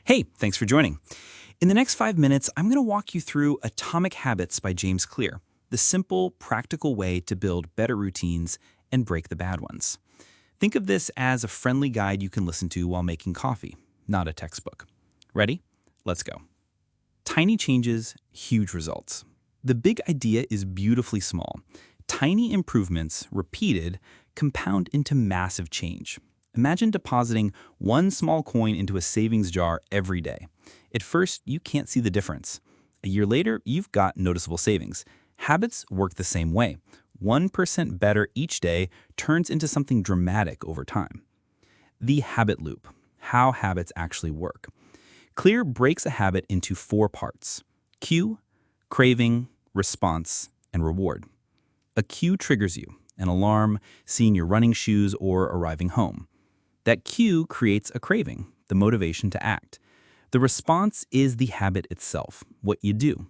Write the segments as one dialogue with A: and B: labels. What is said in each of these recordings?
A: Hey, thanks for joining. In the next 5 minutes, I'm going to walk you through Atomic Habits by James Clear, the simple, practical way to build better routines and break the bad ones. Think of this as a friendly guide you can listen to while making coffee, not a textbook. Ready? Let's go. Tiny changes, huge results. The big idea is beautifully small. Tiny improvements, repeated, compound into massive change. Imagine depositing one small coin into a savings jar every day. At first, you can't see the difference. A year later, you've got noticeable savings. Habits work the same way. 1% better each day turns into something dramatic over time. The habit loop, how habits actually work. Clear breaks a habit into 4 parts: cue, craving, response, and reward. A cue triggers you, an alarm, seeing your running shoes, or arriving home. That cue creates a craving, the motivation to act. The response is the habit itself, what you do.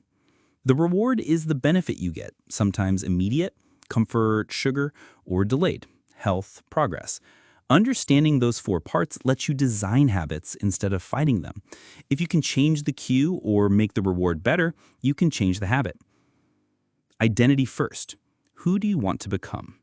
A: The reward is the benefit you get, sometimes immediate, comfort, sugar, or delayed, health, progress. Understanding those 4 parts lets you design habits instead of fighting them. If you can change the cue or make the reward better, you can change the habit. Identity first. Who do you want to become?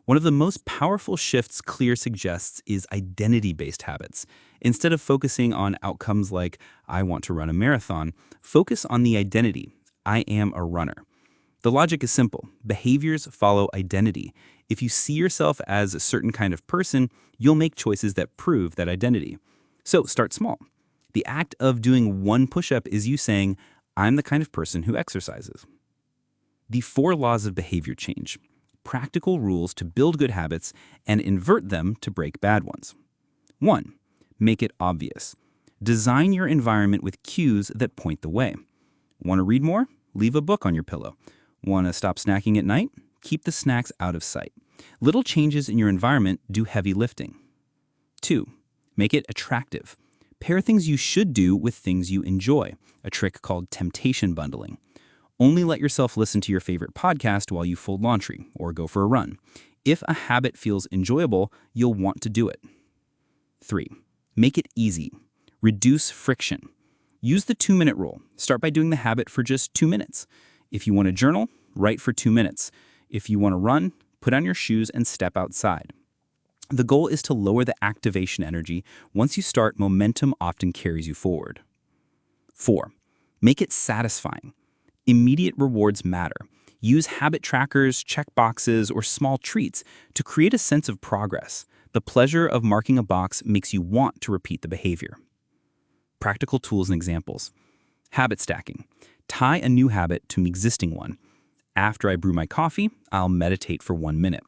A: One of the most powerful shifts Clear suggests is identity-based habits. Instead of focusing on outcomes like, I want to run a marathon, focus on the identity, I am a runner. The logic is simple. Behaviors follow identity. If you see yourself as a certain kind of person, you'll make choices that prove that identity. So start small. The act of doing one push-up is you saying, I'm the kind of person who exercises. The 4 laws of behavior change. Practical rules to build good habits and invert them to break bad ones. 1. Make it obvious. Design your environment with cues that point the way. Want to read more? Leave a book on your pillow. Want to stop snacking at night? Keep the snacks out of sight. Little changes in your environment do heavy lifting. 2. Make it attractive. Pair things you should do with things you enjoy, a trick called temptation bundling. Only let yourself listen to your favorite podcast while you fold laundry or go for a run. If a habit feels enjoyable, you'll want to do it. 3. Make it easy. Reduce friction. Use the 2-minute rule. Start by doing the habit for just 2 minutes. If you want to journal, write for 2 minutes. If you want to run, put on your shoes and step outside. The goal is to lower the activation energy. Once you start, momentum often carries you forward. 4. Make it satisfying. Immediate rewards matter. Use habit trackers, check boxes, or small treats to create a sense of progress. The pleasure of marking a box makes you want to repeat the behavior. Practical tools and examples. Habit stacking. Tie a new habit to an existing one. After I brew my coffee, I'll meditate for 1 minute.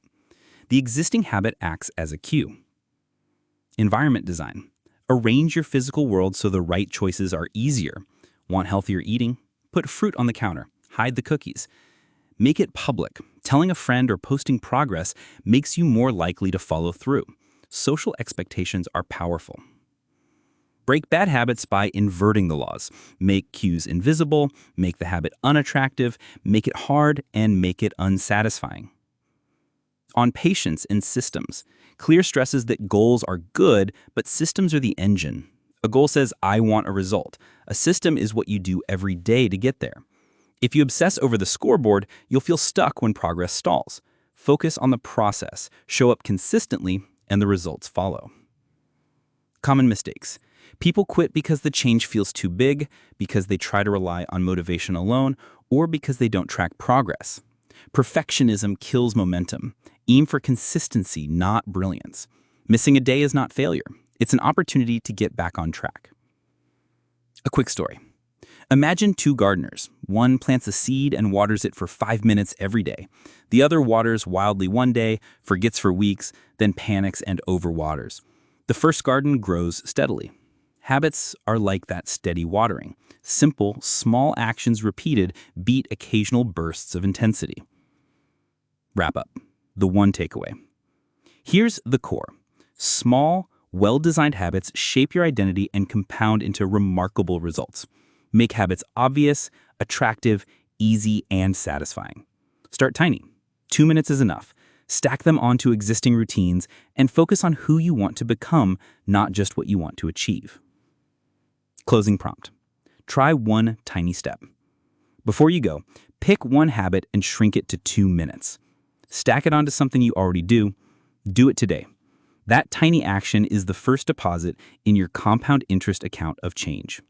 A: The existing habit acts as a cue. Environment design. Arrange your physical world so the right choices are easier. Want healthier eating? Put fruit on the counter. Hide the cookies. Make it public. Telling a friend or posting progress makes you more likely to follow through. Social expectations are powerful. Break bad habits by inverting the laws. Make cues invisible, make the habit unattractive, make it hard, and make it unsatisfying. On patience and systems, Clear stresses that goals are good, but systems are the engine. A goal says, I want a result. A system is what you do every day to get there. If you obsess over the scoreboard, you'll feel stuck when progress stalls. Focus on the process, show up consistently, and the results follow. Common mistakes. People quit because the change feels too big, because they try to rely on motivation alone, or because they don't track progress. Perfectionism kills momentum. Aim for consistency, not brilliance. Missing a day is not failure. It's an opportunity to get back on track. A quick story. Imagine 2 gardeners. One plants a seed and waters it for 5 minutes every day. The other waters wildly one day, forgets for weeks, then panics and overwaters. The first garden grows steadily. Habits are like that steady watering. Simple, small actions repeated beat occasional bursts of intensity. Wrap up. The one takeaway. Here's the core. Small, well-designed habits shape your identity and compound into remarkable results. Make habits obvious, attractive, easy, and satisfying. Start tiny. 2 minutes is enough. Stack them onto existing routines and focus on who you want to become, not just what you want to achieve. Closing prompt. Try one tiny step. Before you go, pick one habit and shrink it to 2 minutes. Stack it onto something you already do. Do it today. That tiny action is the first deposit in your compound interest account of change.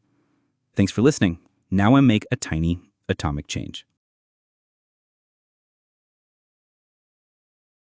A: Thanks for listening. Now I make a tiny atomic change.